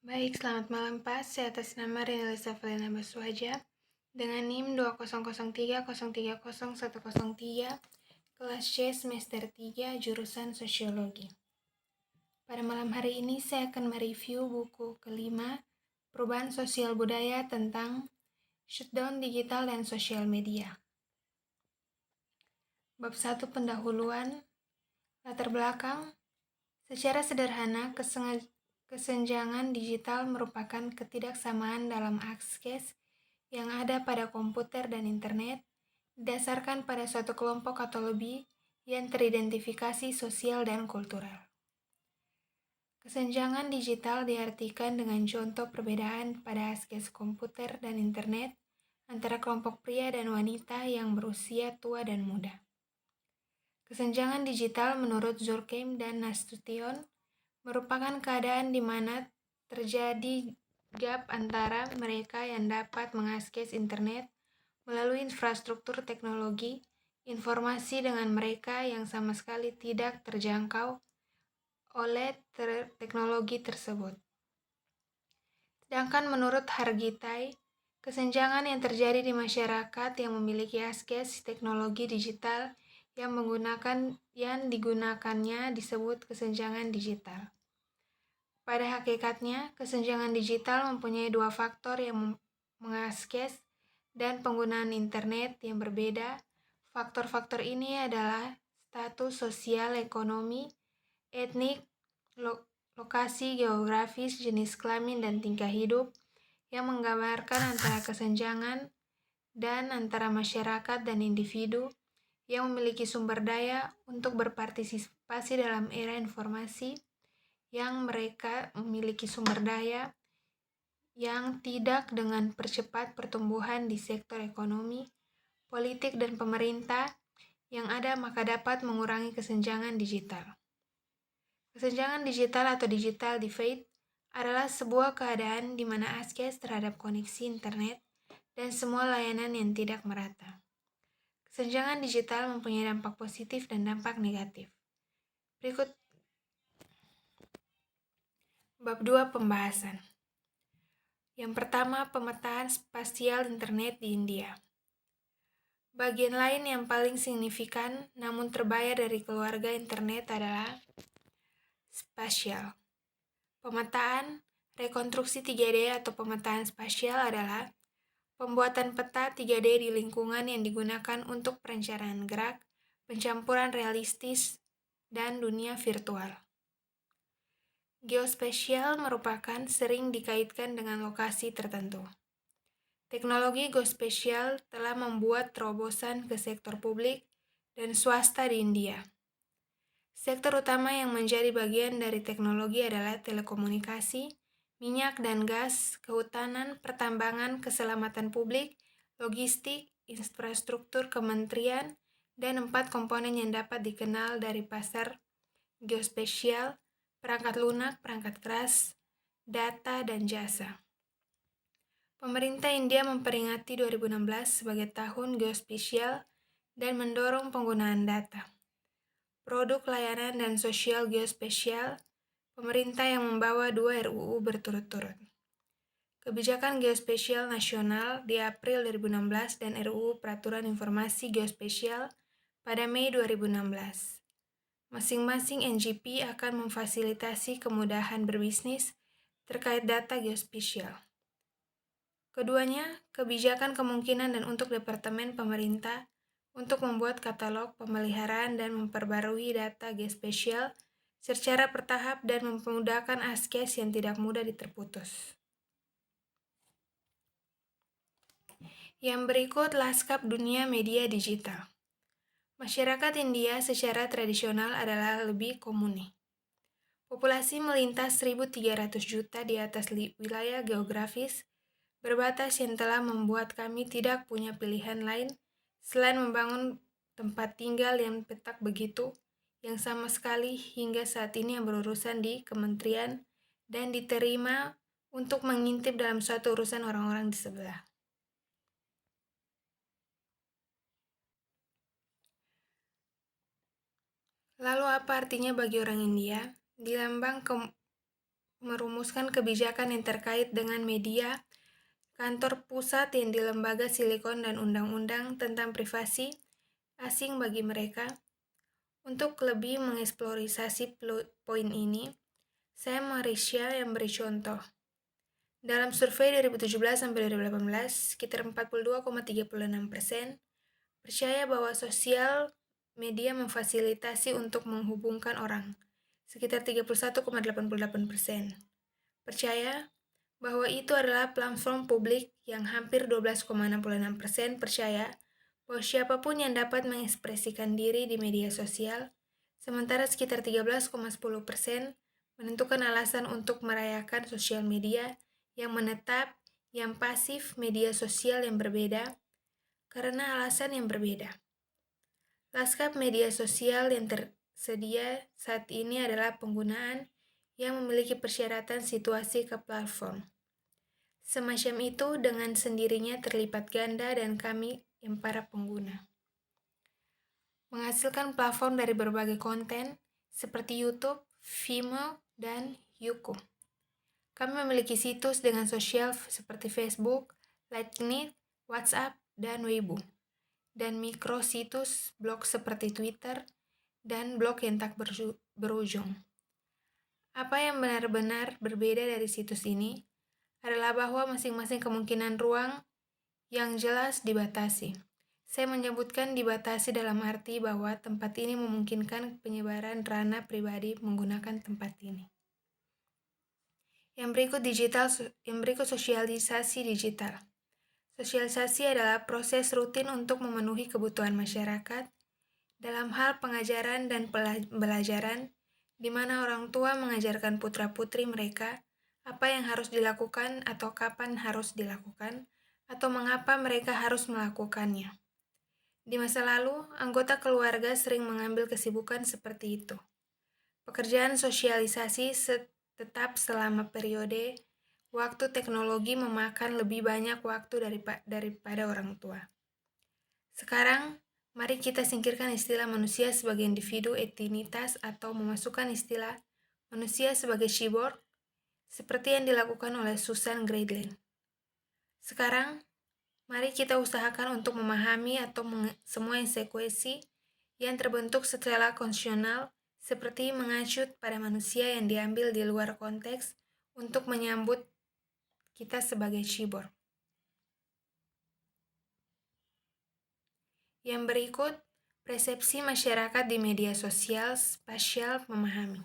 Baik, selamat malam Pak. Saya atas nama Renalisa Valena Baswaja dengan NIM 2003030103 kelas C semester 3 jurusan Sosiologi. Pada malam hari ini saya akan mereview buku kelima Perubahan Sosial Budaya tentang Shutdown Digital dan Sosial Media. Bab 1 pendahuluan, latar belakang. Secara sederhana, kesenjangan digital merupakan ketidaksamaan dalam akses yang ada pada komputer dan internet, didasarkan pada suatu kelompok atau lebih yang teridentifikasi sosial dan kultural. Kesenjangan digital diartikan dengan contoh perbedaan pada akses komputer dan internet antara kelompok pria dan wanita yang berusia tua dan muda. Kesenjangan digital menurut Durkheim dan Nasution merupakan keadaan di mana terjadi gap antara mereka yang dapat mengakses internet melalui infrastruktur teknologi informasi dengan mereka yang sama sekali tidak terjangkau oleh teknologi tersebut. Sedangkan menurut Hargitay, kesenjangan yang terjadi di masyarakat yang memiliki akses teknologi digital yang digunakannya disebut kesenjangan digital. Pada hakikatnya, kesenjangan digital mempunyai dua faktor yang mengakses dan penggunaan internet yang berbeda. Faktor-faktor ini adalah status sosial, ekonomi, etnik, lokasi geografis, jenis kelamin, dan tingkah hidup yang menggambarkan antara kesenjangan dan antara masyarakat dan individu yang memiliki sumber daya untuk berpartisipasi dalam era informasi, yang mereka memiliki sumber daya yang tidak dengan percepat pertumbuhan di sektor ekonomi, politik, dan pemerintah yang ada, maka dapat mengurangi kesenjangan digital. Kesenjangan digital atau digital divide adalah sebuah keadaan di mana akses terhadap koneksi internet dan semua layanan yang tidak merata. Kesenjangan digital mempunyai dampak positif dan dampak negatif. Berikut bab 2 pembahasan. Yang pertama, pemetaan spasial internet di India. Bagian lain yang paling signifikan namun terbayar dari keluarga internet adalah spasial. Pemetaan, rekonstruksi 3D atau pemetaan spasial adalah pembuatan peta 3D di lingkungan yang digunakan untuk perencanaan gerak, pencampuran realistis, dan dunia virtual. Geospasial merupakan sering dikaitkan dengan lokasi tertentu. Teknologi geospasial telah membuat terobosan ke sektor publik dan swasta di India. Sektor utama yang menjadi bagian dari teknologi adalah telekomunikasi, minyak dan gas, kehutanan, pertambangan, keselamatan publik, logistik, infrastruktur kementerian, dan 4 komponen yang dapat dikenal dari pasar geospasial: perangkat lunak, perangkat keras, data, dan jasa. Pemerintah India memperingati 2016 sebagai tahun geospasial dan mendorong penggunaan data. Produk layanan dan sosial geospasial, pemerintah yang membawa 2 RUU berturut-turut. Kebijakan geospasial nasional di April 2016 dan RUU Peraturan Informasi Geospasial pada Mei 2016. Masing-masing NGP akan memfasilitasi kemudahan berbisnis terkait data geospasial. Keduanya, kebijakan kemungkinan dan untuk departemen pemerintah untuk membuat katalog pemeliharaan dan memperbarui data geospasial secara bertahap dan memudahkan akses yang tidak mudah terputus. Yang berikut laskap dunia media digital. Masyarakat India secara tradisional adalah lebih komuni. Populasi melintas 1.300 juta di atas wilayah geografis berbatas yang telah membuat kami tidak punya pilihan lain selain membangun tempat tinggal yang petak begitu, yang sama sekali hingga saat ini yang berurusan di kementerian dan diterima untuk mengintip dalam suatu urusan orang-orang di sebelah. Lalu apa artinya bagi orang India? Di lambang merumuskan kebijakan yang terkait dengan media, kantor pusat yang di lembaga Silikon dan undang-undang tentang privasi asing bagi mereka. Untuk lebih mengeksplorasi poin ini, saya Marisha yang beri contoh. Dalam survei 2017-2018, sekitar 42,36% percaya bahwa sosial media memfasilitasi untuk menghubungkan orang. Sekitar 31,88% percaya bahwa itu adalah platform publik, yang hampir 12,66% percaya bahwa siapapun yang dapat mengekspresikan diri di media sosial, sementara sekitar 13,10% menentukan alasan untuk merayakan sosial media, yang menetap, yang pasif, media sosial yang berbeda, karena alasan yang berbeda. Lanskap media sosial yang tersedia saat ini adalah penggunaan yang memiliki persyaratan situasi ke platform. Semacam itu dengan sendirinya terlibat ganda dan kami yang para pengguna. Menghasilkan platform dari berbagai konten seperti YouTube, Vimeo, dan Youku. Kami memiliki situs dengan sosial seperti Facebook, LinkedIn, WhatsApp, dan Weibo, dan mikrositus blog seperti Twitter, dan blog yang tak berujung. Apa yang benar-benar berbeda dari situs ini adalah bahwa masing-masing kemungkinan ruang yang jelas dibatasi. Saya menyebutkan dibatasi dalam arti bahwa tempat ini memungkinkan penyebaran ranah pribadi menggunakan tempat ini. Yang berikut sosialisasi digital. Sosialisasi adalah proses rutin untuk memenuhi kebutuhan masyarakat dalam hal pengajaran dan pembelajaran, di mana orang tua mengajarkan putra-putri mereka apa yang harus dilakukan atau kapan harus dilakukan, atau mengapa mereka harus melakukannya. Di masa lalu, anggota keluarga sering mengambil kesibukan seperti itu. Pekerjaan sosialisasi tetap selama periode waktu teknologi memakan lebih banyak waktu daripada orang tua. Sekarang, mari kita singkirkan istilah manusia sebagai individu etinitas atau memasukkan istilah manusia sebagai cyborg, seperti yang dilakukan oleh Susan Greidlin. Sekarang, mari kita usahakan untuk memahami atau semua konsekuensi yang terbentuk secara konvensional, seperti mengacu pada manusia yang diambil di luar konteks untuk menyambut kita sebagai cyborg. Yang berikut, persepsi masyarakat di media sosial spasial memahami.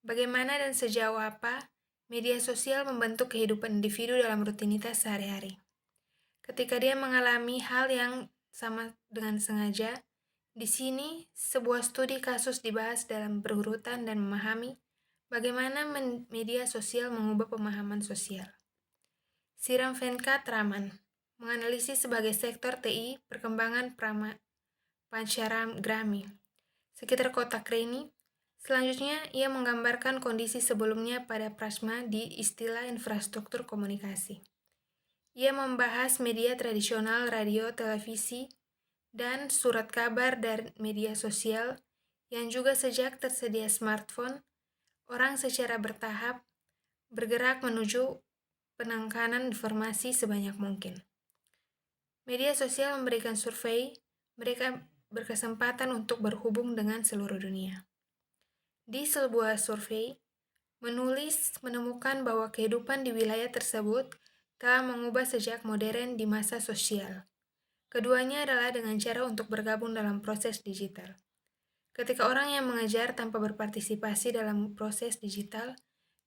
Bagaimana dan sejauh apa media sosial membentuk kehidupan individu dalam rutinitas sehari-hari. Ketika dia mengalami hal yang sama dengan sengaja, di sini sebuah studi kasus dibahas dalam berurutan dan memahami bagaimana media sosial mengubah pemahaman sosial. Siram Venkatraman menganalisis sebagai sektor TI perkembangan Pancharagrami sekitar kota Kreni. Selanjutnya, ia menggambarkan kondisi sebelumnya pada Prasma di istilah infrastruktur komunikasi. Ia membahas media tradisional, radio, televisi, dan surat kabar dan media sosial yang juga sejak tersedia smartphone, orang secara bertahap bergerak menuju penekanan informasi sebanyak mungkin. Media sosial memberikan survei, mereka berkesempatan untuk berhubung dengan seluruh dunia. Di sebuah survei, menemukan bahwa kehidupan di wilayah tersebut telah mengubah sejak modern di masa sosial. Keduanya adalah dengan cara untuk bergabung dalam proses digital. Ketika orang yang mengajar tanpa berpartisipasi dalam proses digital,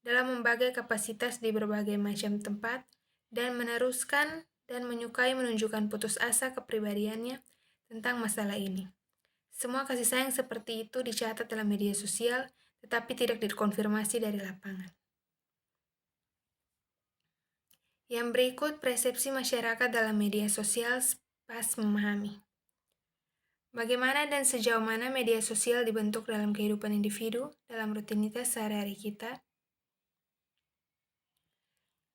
dalam membagai kapasitas di berbagai macam tempat, dan meneruskan dan menyukai menunjukkan putus asa kepribadiannya tentang masalah ini. Semua kasih sayang seperti itu dicatat dalam media sosial, tetapi tidak dikonfirmasi dari lapangan. Yang berikut persepsi masyarakat dalam media sosial pas memahami. Bagaimana dan sejauh mana media sosial dibentuk dalam kehidupan individu dalam rutinitas sehari-hari kita?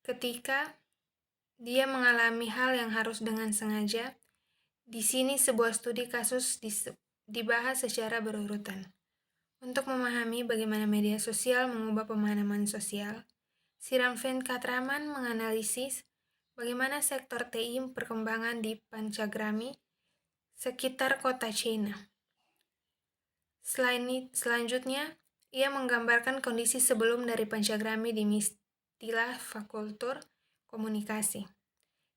Ketika dia mengalami hal yang harus dengan sengaja, di sini sebuah studi kasus dibahas secara berurutan. Untuk memahami bagaimana media sosial mengubah pemahaman sosial, Siram Venkatraman menganalisis bagaimana sektor TI perkembangan di Pancagrami, sekitar kota China. Selanjutnya, ia menggambarkan kondisi sebelum dari Pancagrami di istilah fakultur komunikasi.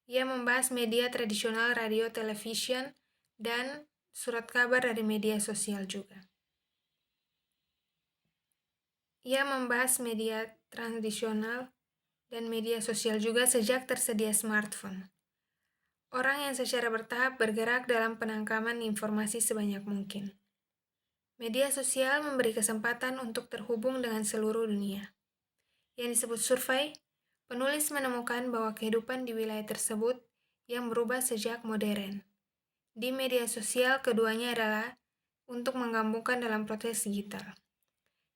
Ia membahas media tradisional radio, television, dan surat kabar dari media sosial juga. Ia membahas media tradisional dan media sosial juga sejak tersedia smartphone. Orang yang secara bertahap bergerak dalam penangkapan informasi sebanyak mungkin. Media sosial memberi kesempatan untuk terhubung dengan seluruh dunia. Yang disebut survei, penulis menemukan bahwa kehidupan di wilayah tersebut yang berubah sejak modern. Di media sosial, keduanya adalah untuk menggabungkan dalam proses digital.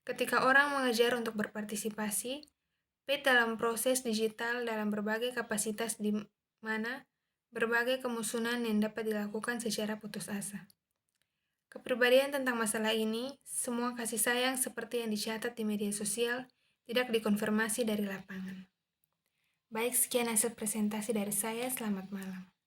Ketika orang mengejar untuk berpartisipasi, dalam proses digital dalam berbagai kapasitas di mana berbagai kemusuhan yang dapat dilakukan secara putus asa. Kepribadian tentang masalah ini, semua kasih sayang seperti yang dicatat di media sosial tidak dikonfirmasi dari lapangan. Baik, sekian hasil presentasi dari saya. Selamat malam.